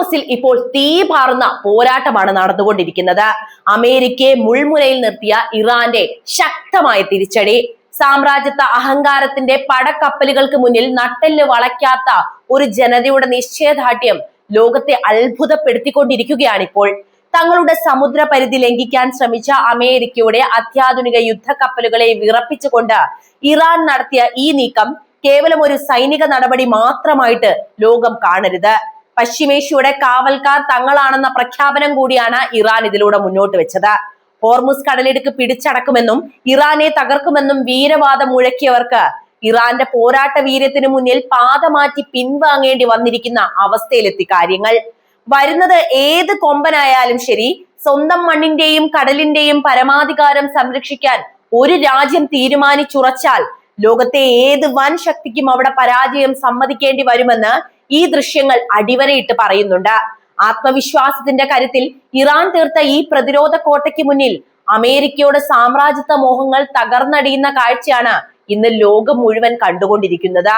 ഹോർമസിൽ ഇപ്പോൾ തീ പാറുന്ന പോരാട്ടമാണ് നടന്നുകൊണ്ടിരിക്കുന്നത്. അമേരിക്കയെ മുൾമുനയിൽ നിർത്തിയ ഇറാന്റെ ശക്തമായ തിരിച്ചടി. സാമ്രാജ്യത്വ അഹങ്കാരത്തിന്റെ പടക്കപ്പലുകൾക്ക് മുന്നിൽ നട്ടെല്ല് വളയ്ക്കാത്ത ഒരു ജനതയുടെ നിശ്ചയദാർഢ്യം ലോകത്തെ അത്ഭുതപ്പെടുത്തിക്കൊണ്ടിരിക്കുകയാണിപ്പോൾ. തങ്ങളുടെ സമുദ്ര പരിധി ലംഘിക്കാൻ ശ്രമിച്ച അമേരിക്കയുടെ അത്യാധുനിക യുദ്ധക്കപ്പലുകളെ വിറപ്പിച്ചുകൊണ്ട് ഇറാൻ നടത്തിയ ഈ നീക്കം കേവലം ഒരു സൈനിക നടപടി മാത്രമായിട്ട് ലോകം കാണരുത്. പശ്ചിമേഷ്യയുടെ കാവൽക്കാർ തങ്ങളാണെന്ന പ്രഖ്യാപനം കൂടിയാണ് ഇറാൻ ഇതിലൂടെ മുന്നോട്ട് വെച്ചത്. ഹോർമുസ് കടലിടുക്ക് പിടിച്ചടക്കുമെന്നും ഇറാനെ തകർക്കുമെന്നും വീരവാദം മുഴക്കിയവർക്ക് ഇറാന്റെ പോരാട്ട വീര്യത്തിന് മുന്നിൽ പാദമാറ്റി പിൻവാങ്ങേണ്ടി വന്നിരിക്കുന്ന അവസ്ഥയിലെത്തി കാര്യങ്ങൾ. വരുന്നത് ഏത് കൊമ്പനായാലും ശരി, സ്വന്തം മണ്ണിന്റെയും കടലിന്റെയും പരമാധികാരം സംരക്ഷിക്കാൻ ഒരു രാജ്യം തീരുമാനിച്ചുറച്ചാൽ ലോകത്തെ ഏത് വൻ ശക്തിക്കും അവിടെ പരാജയം സമ്മതിക്കേണ്ടി വരുമെന്ന് ഈ ദൃശ്യങ്ങൾ അടിവരയിട്ട് പറയുന്നുണ്ട്. ആത്മവിശ്വാസത്തിന്റെ കരുത്തിൽ ഇറാൻ തീർത്ത ഈ പ്രതിരോധ കോട്ടയ്ക്ക് മുന്നിൽ അമേരിക്കയുടെ സാമ്രാജ്യത്വ മോഹങ്ങൾ തകർന്നടിയുന്ന കാഴ്ചയാണ് ഇന്ന് ലോകം മുഴുവൻ കണ്ടുകൊണ്ടിരിക്കുന്നത്.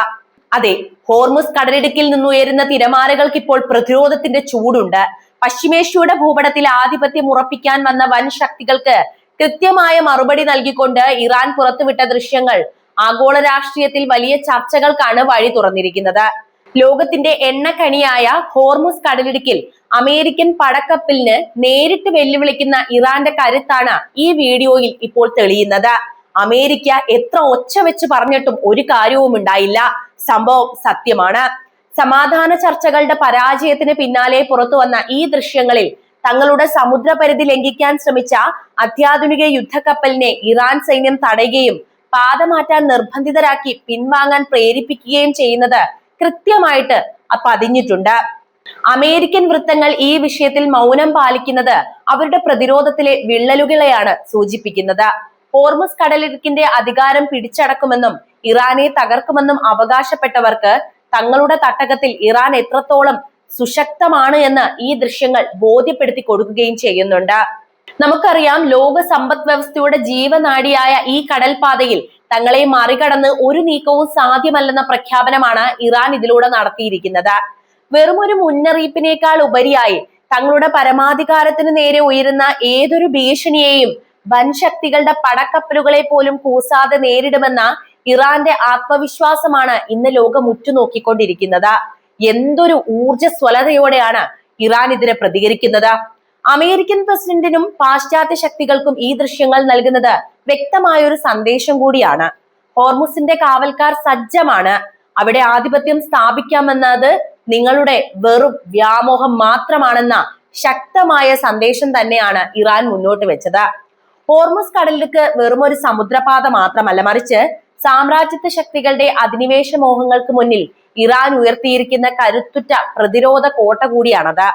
അതെ, ഹോർമുസ് കടലിടുക്കിൽ നിന്നുയരുന്ന തിരമാലകൾക്ക് ഇപ്പോൾ പ്രതിരോധത്തിന്റെ ചൂടുണ്ട്. പശ്ചിമേഷ്യയുടെ ഭൂപടത്തിൽ ആധിപത്യം ഉറപ്പിക്കാൻ വന്ന വൻ ശക്തികൾക്ക് കൃത്യമായ മറുപടി നൽകിക്കൊണ്ട് ഇറാൻ പുറത്തുവിട്ട ദൃശ്യങ്ങൾ ആഗോള രാഷ്ട്രീയത്തിൽ വലിയ ചർച്ചകൾക്കാണ് വഴി തുറന്നിരിക്കുന്നത്. ലോകത്തിന്റെ എണ്ണക്കണിയായ ഹോർമുസ് കടലിടുക്കിൽ അമേരിക്കൻ പടക്കപ്പലിന് നേരിട്ട് വെല്ലുവിളിക്കുന്ന ഇറാന്റെ കരുത്താണ് ഈ വീഡിയോയിൽ ഇപ്പോൾ തെളിയുന്നത്. അമേരിക്ക എത്ര ഒച്ച വെച്ച് പറഞ്ഞിട്ടും ഒരു കാര്യവും ഉണ്ടായില്ല. സംഭവം സത്യമാണ്. സമാധാന ചർച്ചകളുടെ പരാജയത്തിന് പിന്നാലെ പുറത്തു വന്ന ഈ ദൃശ്യങ്ങളിൽ തങ്ങളുടെ സമുദ്രപരിധി ലംഘിക്കാൻ ശ്രമിച്ച അത്യാധുനിക യുദ്ധക്കപ്പലിനെ ഇറാൻ സൈന്യം തടയുകയും പാതമാറ്റാൻ നിർബന്ധിതരാക്കി പിൻവാങ്ങാൻ പ്രേരിപ്പിക്കുകയും ചെയ്യുന്നത് കൃത്യമായിട്ട് പതിഞ്ഞിട്ടുണ്ട്. അമേരിക്കൻ വൃത്തങ്ങൾ ഈ വിഷയത്തിൽ മൗനം പാലിക്കുന്നത് അവരുടെ പ്രതിരോധത്തിലെ വിള്ളലുകളെയാണ് സൂചിപ്പിക്കുന്നത്. ഹോർമുസ് കടലിടുക്കിന്റെ അധികാരം പിടിച്ചടക്കുമെന്നും ഇറാനെ തകർക്കുമെന്നും അവകാശപ്പെട്ടവർക്ക് തങ്ങളുടെ തട്ടകത്തിൽ ഇറാൻ എത്രത്തോളം സുശക്തമാണ് എന്ന് ഈ ദൃശ്യങ്ങൾ ബോധ്യപ്പെടുത്തി കൊടുക്കുകയും ചെയ്യുന്നുണ്ട്. നമുക്കറിയാം, ലോക സമ്പദ് വ്യവസ്ഥയുടെ ജീവനാഡിയായ ഈ കടൽപാതയിൽ തങ്ങളെ മറികടന്ന് ഒരു നീക്കവും സാധ്യമല്ലെന്ന പ്രഖ്യാപനമാണ് ഇറാൻ ഇതിലൂടെ നടത്തിയിരിക്കുന്നത്. വെറും ഒരു മുന്നറിയിപ്പിനേക്കാൾ ഉപരിയായി തങ്ങളുടെ പരമാധികാരത്തിന് നേരെ ഉയരുന്ന ഏതൊരു ഭീഷണിയെയും വൻശക്തികളുടെ പടക്കപ്പലുകളെ പോലും കൂസാതെ നേരിടുമെന്ന ഇറാന്റെ ആത്മവിശ്വാസമാണ് ഇന്ന് ലോകം ഉറ്റുനോക്കിക്കൊണ്ടിരിക്കുന്നത്. എന്തൊരു ഊർജ്ജസ്വലതയോടെയാണ് ഇറാൻ ഇതിനെ പ്രതികരിക്കുന്നത്. അമേരിക്കൻ പ്രസിഡന്റിനും പാശ്ചാത്യ ശക്തികൾക്കും ഈ ദൃശ്യങ്ങൾ നൽകുന്നത് വ്യക്തമായ ഒരു സന്ദേശം കൂടിയാണ്. ഹോർമുസിന്റെ കാവൽക്കാർ സജ്ജമാണ്. അവിടെ ആധിപത്യം സ്ഥാപിക്കാമെന്നത് നിങ്ങളുടെ വെറും വ്യാമോഹം മാത്രമാണെന്ന ശക്തമായ സന്ദേശം തന്നെയാണ് ഇറാൻ മുന്നോട്ട് വെച്ചത്. ഹോർമുസ് കടലിടുക്ക് വെറും ഒരു സമുദ്രപാത മാത്രമല്ല, മറിച്ച് സാമ്രാജ്യത്വ ശക്തികളുടെ അധിനിവേശ മോഹങ്ങൾക്ക് മുന്നിൽ ഇറാൻ ഉയർത്തിയിരിക്കുന്ന കരുത്തുറ്റ പ്രതിരോധ കോട്ട കൂടിയാണത്.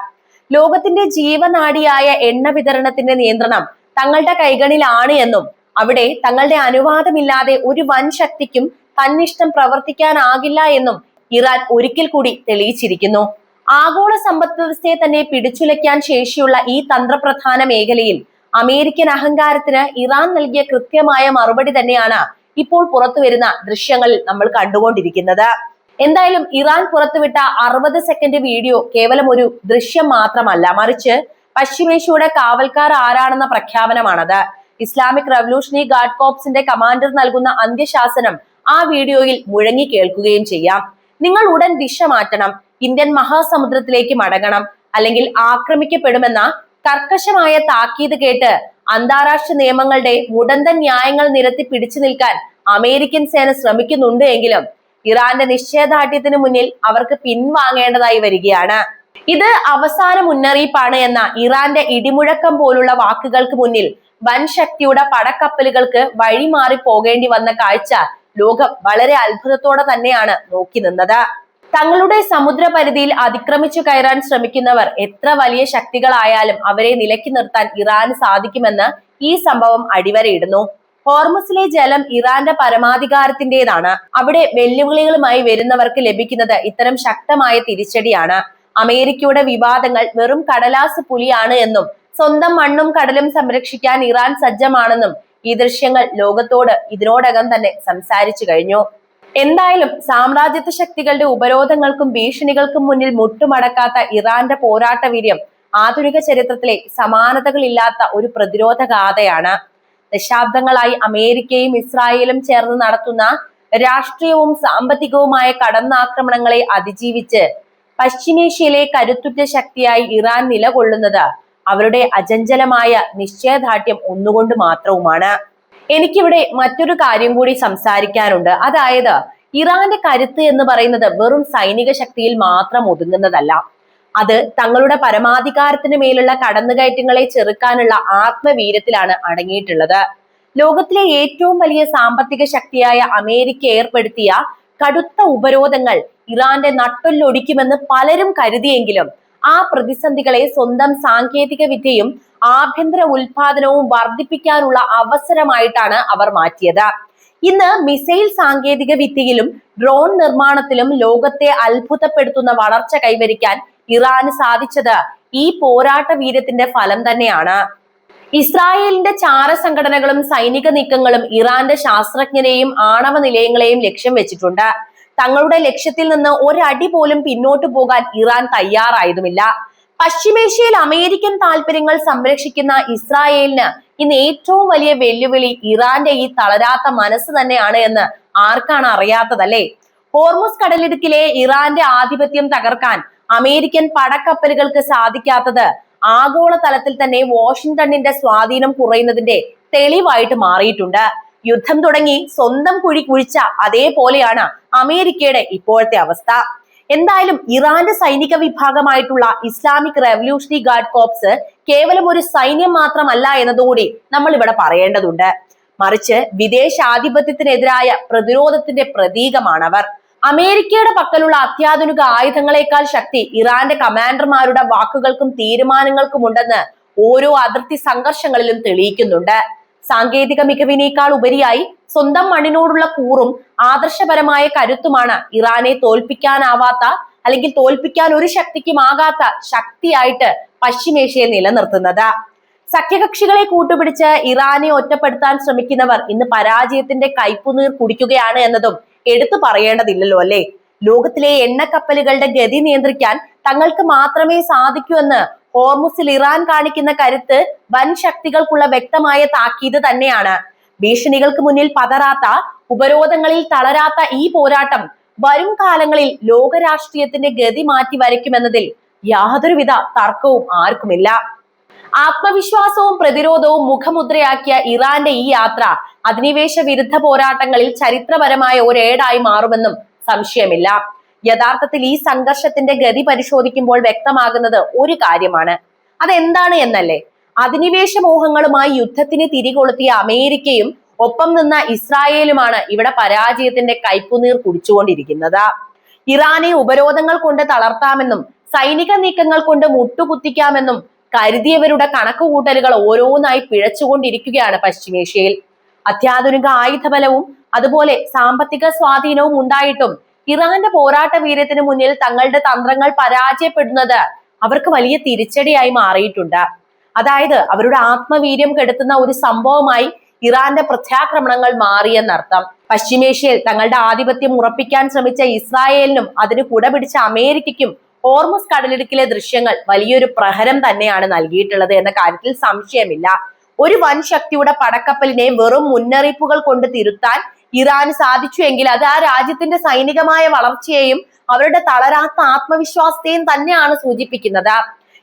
ലോകത്തിന്റെ ജീവനാഡിയായ എണ്ണ വിതരണത്തിന്റെ നിയന്ത്രണം തങ്ങളുടെ കൈകളിലാണ് എന്നും അവിടെ തങ്ങളുടെ അനുവാദമില്ലാതെ ഒരു വൻ ശക്തിക്കും തന്നിഷ്ടം പ്രവർത്തിക്കാനാകില്ല എന്നും ഇറാൻ ഒരിക്കൽ കൂടി തെളിയിച്ചിരിക്കുന്നു. ആഗോള സമ്പദ് വ്യവസ്ഥയെ തന്നെ പിടിച്ചുലയ്ക്കാൻ ശേഷിയുള്ള ഈ തന്ത്രപ്രധാന മേഖലയിൽ അമേരിക്കൻ അഹങ്കാരത്തിന് ഇറാൻ നൽകിയ കൃത്യമായ മറുപടി തന്നെയാണ് ഇപ്പോൾ പുറത്തു വരുന്ന ദൃശ്യങ്ങളിൽ നമ്മൾ കണ്ടുകൊണ്ടിരിക്കുന്നത്. എന്തായാലും ഇറാൻ പുറത്തുവിട്ട 60 സെക്കൻഡ് വീഡിയോ കേവലം ഒരു ദൃശ്യം മാത്രമല്ല, മറിച്ച് പശ്ചിമേഷ്യയുടെ കാവൽക്കാർ ആരാണെന്ന പ്രഖ്യാപനമാണത്. ഇസ്ലാമിക് റവല്യൂഷണറി ഗാർഡ് കോർപ്സിന്റെ കമാൻഡർ നൽകുന്ന അന്ത്യശാസനം ആ വീഡിയോയിൽ മുഴങ്ങി കേൾക്കുകയും ചെയ്യാം. നിങ്ങൾ ഉടൻ ദിശ മാറ്റണം, ഇന്ത്യൻ മഹാസമുദ്രത്തിലേക്ക് മടങ്ങണം, അല്ലെങ്കിൽ ആക്രമിക്കപ്പെടുമെന്ന കർക്കശമായ താക്കീത് കേട്ട് അന്താരാഷ്ട്ര നിയമങ്ങളുടെ മുടന്തൻ ന്യായങ്ങൾ നിരത്തി പിടിച്ചു നിൽക്കാൻ അമേരിക്കൻ സേന ശ്രമിക്കുന്നുണ്ട് എങ്കിലും ഇറാന്റെ നിശ്ചയദാർഢ്യത്തിന് മുന്നിൽ അവർക്ക് പിൻവാങ്ങേണ്ടതായി വരികയാണ്. ഇത് അവസാന മുന്നറിയിപ്പാണ് എന്ന ഇറാന്റെ ഇടിമുഴക്കം പോലുള്ള വാക്കുകൾക്ക് മുന്നിൽ വൻ ശക്തിയുടെ പടക്കപ്പലുകൾക്ക് വഴിമാറി പോകേണ്ടി വന്ന കാഴ്ച ലോകം വളരെ അത്ഭുതത്തോടെ തന്നെയാണ് നോക്കി നിന്നത്. തങ്ങളുടെ സമുദ്ര പരിധിയിൽ അതിക്രമിച്ചു കയറാൻ ശ്രമിക്കുന്നവർ എത്ര വലിയ ശക്തികളായാലും അവരെ നിലയ്ക്ക് നിർത്താൻ ഇറാന് സാധിക്കുമെന്ന് ഈ സംഭവം അടിവരയിടുന്നു. ഹോർമുസിലെ ജലം ഇറാന്റെ പരമാധികാരത്തിന്റേതാണ്. അവിടെ വെല്ലുവിളികളുമായി വരുന്നവർക്ക് ലഭിക്കുന്നത് ഇത്തരം ശക്തമായ തിരിച്ചടിയാണ്. അമേരിക്കയുടെ വിവാദങ്ങൾ വെറും കടലാസ് പുലിയാണ് എന്നും സ്വന്തം മണ്ണും കടലും സംരക്ഷിക്കാൻ ഇറാൻ സജ്ജമാണെന്നും ഈ ദൃശ്യങ്ങൾ ലോകത്തോട് ഇതിനോടകം തന്നെ സംസാരിച്ചു കഴിഞ്ഞു. എന്തായാലും സാമ്രാജ്യത്വ ശക്തികളുടെ ഉപരോധങ്ങൾക്കും ഭീഷണികൾക്കും മുന്നിൽ മുട്ടുമടക്കാത്ത ഇറാന്റെ പോരാട്ട വീര്യം ആധുനിക ചരിത്രത്തിലെ സമാനതകളില്ലാത്ത ഒരു പ്രതിരോധ ഗാഥയാണ്. ദശാബ്ദങ്ങളായി അമേരിക്കയും ഇസ്രായേലും ചേർന്ന് നടത്തുന്ന രാഷ്ട്രീയവും സാമ്പത്തികവുമായ കടന്നാക്രമണങ്ങളെ അതിജീവിച്ച് പശ്ചിമേഷ്യയിലെ കരുത്തുറ്റ ശക്തിയായി ഇറാൻ നിലകൊള്ളുന്നത് അവരുടെ അചഞ്ചലമായ നിശ്ചയദാർഢ്യം ഒന്നുകൊണ്ട് മാത്രവുമാണ്. എനിക്കിവിടെ മറ്റൊരു കാര്യം കൂടി സംസാരിക്കാനുണ്ട്. അതായത് ഇറാന്റെ കരുത്ത് എന്ന് പറയുന്നത് വെറും സൈനിക ശക്തിയിൽ മാത്രം ഒതുങ്ങുന്നതല്ല. അത് തങ്ങളുടെ പരമാധികാരത്തിന് മേലുള്ള കടന്നുകയറ്റങ്ങളെ ചെറുക്കാനുള്ള ആത്മവീര്യത്തിലാണ് അടങ്ങിയിട്ടുള്ളത്. ലോകത്തിലെ ഏറ്റവും വലിയ സാമ്പത്തിക ശക്തിയായ അമേരിക്ക ഏർപ്പെടുത്തിയ കടുത്ത ഉപരോധങ്ങൾ ഇറാന്റെ നട്ടെല്ലൊടിക്കുമെന്ന് പലരും കരുതിയെങ്കിലും ആ പ്രതിസന്ധികളെ സ്വന്തം സാങ്കേതിക വിദ്യയും ആഭ്യന്തര ഉൽപാദനവും വർദ്ധിപ്പിക്കാനുള്ള അവസരമായിട്ടാണ് അവർ മാറ്റിയത്. ഇന്ന് മിസൈൽ സാങ്കേതിക വിദ്യയിലും ഡ്രോൺ നിർമ്മാണത്തിലും ലോകത്തെ അത്ഭുതപ്പെടുത്തുന്ന വളർച്ച കൈവരിക്കാൻ ഇറാന് സാധിച്ചത് ഈ പോരാട്ട വീര്യത്തിന്റെ ഫലം തന്നെയാണ്. ഇസ്രായേലിന്റെ ചാര സംഘടനകളും സൈനിക നീക്കങ്ങളും ഇറാന്റെ ശാസ്ത്രജ്ഞരെയും ആണവ നിലയങ്ങളെയും ലക്ഷ്യം വെച്ചിട്ടുണ്ട്. തങ്ങളുടെ ലക്ഷ്യത്തിൽ നിന്ന് ഒരടി പോലും പിന്നോട്ട് പോകാൻ ഇറാൻ തയ്യാറായതുമില്ല. പശ്ചിമേഷ്യയിൽ അമേരിക്കൻ താല്പര്യങ്ങൾ സംരക്ഷിക്കുന്ന ഇസ്രായേലിന് ഇന്ന് ഏറ്റവും വലിയ വെല്ലുവിളി ഇറാന്റെ ഈ തളരാത്ത മനസ്സ് തന്നെയാണ് എന്ന് ആർക്കാണ് അറിയാത്തതല്ലേ? ഹോർമുസ് കടലിടുക്കിലെ ഇറാന്റെ ആധിപത്യം തകർക്കാൻ അമേരിക്കൻ പടക്കപ്പലുകൾക്ക് സാധിക്കാത്തത് ആഗോള തലത്തിൽ തന്നെ വാഷിംഗ്ടണിന്റെ സ്വാധീനം കുറയുന്നതിന്റെ തെളിവായിട്ട് മാറിയിട്ടുണ്ട്. യുദ്ധം തുടങ്ങി സ്വന്തം കുഴി കുഴിച്ച അതേപോലെയാണ് അമേരിക്കയുടെ ഇപ്പോഴത്തെ അവസ്ഥ. എന്തായാലും ഇറാന്റെ സൈനിക വിഭാഗമായിട്ടുള്ള ഇസ്ലാമിക് റെവല്യൂഷണറി ഗാർഡ് കോർപ്സ് കേവലം ഒരു സൈന്യം മാത്രമല്ല എന്നതുകൂടി നമ്മൾ ഇവിടെ പറയേണ്ടതുണ്ട്. മറിച്ച് വിദേശാധിപത്യത്തിനെതിരായ പ്രതിരോധത്തിന്റെ പ്രതീകമാണവർ. അമേരിക്കയുടെ പക്കലുള്ള അത്യാധുനിക ആയുധങ്ങളെക്കാൾ ശക്തി ഇറാന്റെ കമാൻഡർമാരുടെ വാക്കുകൾക്കും തീരുമാനങ്ങൾക്കും ഉണ്ടെന്ന് ഓരോ അതിർത്തി സംഘർഷങ്ങളിലും തെളിയിക്കുന്നുണ്ട്. സാങ്കേതിക മികവിനേക്കാൾ ഉപരിയായി സ്വന്തം മണ്ണിനോടുള്ള കൂറും ആദർശപരമായ കരുത്തുമാണ് ഇറാനെ തോൽപ്പിക്കാനാവാത്ത അല്ലെങ്കിൽ തോൽപ്പിക്കാൻ ഒരു ശക്തിക്കുമാകാത്ത ശക്തിയായിട്ട് പശ്ചിമേഷ്യയിൽ നിലനിർത്തുന്നത്. സഖ്യകക്ഷികളെ കൂട്ടുപിടിച്ച് ഇറാനെ ഒറ്റപ്പെടുത്താൻ ശ്രമിക്കുന്നവർ ഇന്ന് പരാജയത്തിന്റെ കയ്പുനീർ കുടിക്കുകയാണ് എന്നതും എടുത്തു പറയേണ്ടതില്ലല്ലോ അല്ലെ? ലോകത്തിലെ എണ്ണക്കപ്പലുകളുടെ ഗതി നിയന്ത്രിക്കാൻ തങ്ങൾക്ക് മാത്രമേ സാധിക്കൂ എന്ന് ഹോർമുസിൽ ഇറാൻ കാണിക്കുന്ന കരുത്ത് വൻ ശക്തികൾക്കുള്ള വ്യക്തമായ താക്കീത് തന്നെയാണ്. ഭീഷണികൾക്ക് മുന്നിൽ പതറാത്ത, ഉപരോധങ്ങളിൽ തളരാത്ത ഈ പോരാട്ടം വരും കാലങ്ങളിൽ ലോകരാഷ്ട്രീയത്തിന്റെ ഗതി മാറ്റി വരയ്ക്കുമെന്നതിൽ യാതൊരുവിധ തർക്കവും ആർക്കുമില്ല. ആത്മവിശ്വാസവും പ്രതിരോധവും മുഖമുദ്രയാക്കിയ ഇറാന്റെ ഈ യാത്ര അധിനിവേശ വിരുദ്ധ പോരാട്ടങ്ങളിൽ ചരിത്രപരമായ ഒരേടായി മാറുമെന്നും സംശയമില്ല. യഥാർത്ഥത്തിൽ ഈ സംഘർഷത്തിന്റെ ഗതി പരിശോധിക്കുമ്പോൾ വ്യക്തമാകുന്നത് ഒരു കാര്യമാണ്. അതെന്താണ് എന്നല്ലേ? അധിനിവേശ മോഹങ്ങളുമായി യുദ്ധത്തിന് തിരികൊളുത്തിയ അമേരിക്കയും ഒപ്പം നിന്ന ഇസ്രായേലുമാണ് ഇവിടെ പരാജയത്തിന്റെ കയ്പുനീർ കുടിച്ചുകൊണ്ടിരിക്കുന്നത്. ഇറാനെ ഉപരോധങ്ങൾ കൊണ്ട് തളർത്താമെന്നും സൈനിക നീക്കങ്ങൾ കൊണ്ട് മുട്ടുകുത്തിക്കാമെന്നും കരുതിയവരുടെ കണക്കുകൂട്ടലുകൾ ഓരോന്നായി പിഴച്ചുകൊണ്ടിരിക്കുകയാണ് പശ്ചിമേഷ്യയിൽ. അത്യാധുനിക ആയുധബലവും അതുപോലെ സാമ്പത്തിക സ്വാധീനവും ഉണ്ടായിട്ടും ഇറാന്റെ പോരാട്ട വീര്യത്തിന് മുന്നിൽ തങ്ങളുടെ തന്ത്രങ്ങൾ പരാജയപ്പെടുന്നത് അവർക്ക് വലിയ തിരിച്ചടിയായി മാറിയിട്ടുണ്ട്. അതായത് അവരുടെ ആത്മവീര്യം കെടുത്തുന്ന ഒരു സംഭവമായി ഇറാന്റെ പ്രത്യാക്രമണങ്ങൾ മാറിയെന്നർത്ഥം. പശ്ചിമേഷ്യയിൽ തങ്ങളുടെ ആധിപത്യം ഉറപ്പിക്കാൻ ശ്രമിച്ച ഇസ്രായേലിനും അതിന് കുടപിടിച്ച അമേരിക്കയ്ക്കും ഹോർമുസ് കടലിടുക്കിലെ ദൃശ്യങ്ങൾ വലിയൊരു പ്രഹരം തന്നെയാണ് നൽകിയിട്ടുള്ളത് എന്ന കാര്യത്തിൽ സംശയമില്ല. ഒരു വൻ ശക്തിയുടെ പടക്കപ്പലിനെ വെറും മുന്നറിയിപ്പുകൾ കൊണ്ട് തിരുത്താൻ ഇറാന് സാധിച്ചു എങ്കിൽ അത് ആ രാജ്യത്തിന്റെ സൈനികമായ വളർച്ചയെയും അവരുടെ തളരാത്ത ആത്മവിശ്വാസത്തെയും തന്നെയാണ് സൂചിപ്പിക്കുന്നത്.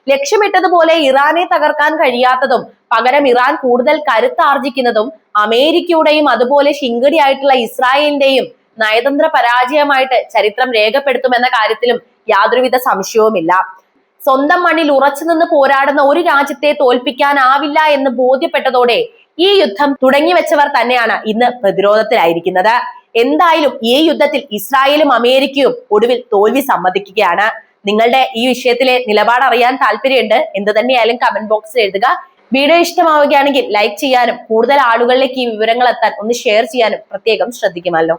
ലക്ഷ്യമിട്ടതുപോലെ ഇറാനെ തകർക്കാൻ കഴിയാത്തതും പകരം ഇറാൻ കൂടുതൽ കരുത്താർജിക്കുന്നതും അമേരിക്കയുടെയും അതുപോലെ ശിങ്കടിയായിട്ടുള്ള ഇസ്രായേലിന്റെയും നയതന്ത്ര പരാജയമായിട്ട് ചരിത്രം രേഖപ്പെടുത്തുമെന്ന കാര്യത്തിലും യാതൊരുവിധ സംശയവുമില്ല. സ്വന്തം മണ്ണിൽ ഉറച്ചു നിന്ന് പോരാടുന്ന ഒരു രാജ്യത്തെ തോൽപ്പിക്കാനാവില്ല എന്ന് ബോധ്യപ്പെട്ടതോടെ ഈ യുദ്ധം തുടങ്ങി വെച്ചവർ തന്നെയാണ് ഇന്ന് പ്രതിരോധത്തിലായിരിക്കുന്നത്. എന്തായാലും ഈ യുദ്ധത്തിൽ ഇസ്രായേലും അമേരിക്കയും ഒടുവിൽ തോൽവി സമ്മതിക്കുകയാണ്. നിങ്ങളുടെ ഈ വിഷയത്തിലെ നിലപാട് അറിയാൻ താല്പര്യമുണ്ട്. എന്ത് തന്നെയായാലും കമന്റ് ബോക്സിൽ എഴുതുക. വീഡിയോ ഇഷ്ടമാവുകയാണെങ്കിൽ ലൈക്ക് ചെയ്യാനും കൂടുതൽ ആളുകളിലേക്ക് ഈ വിവരങ്ങൾ എത്താൻ ഒന്ന് ഷെയർ ചെയ്യാനും പ്രത്യേകം ശ്രദ്ധിക്കുമല്ലോ.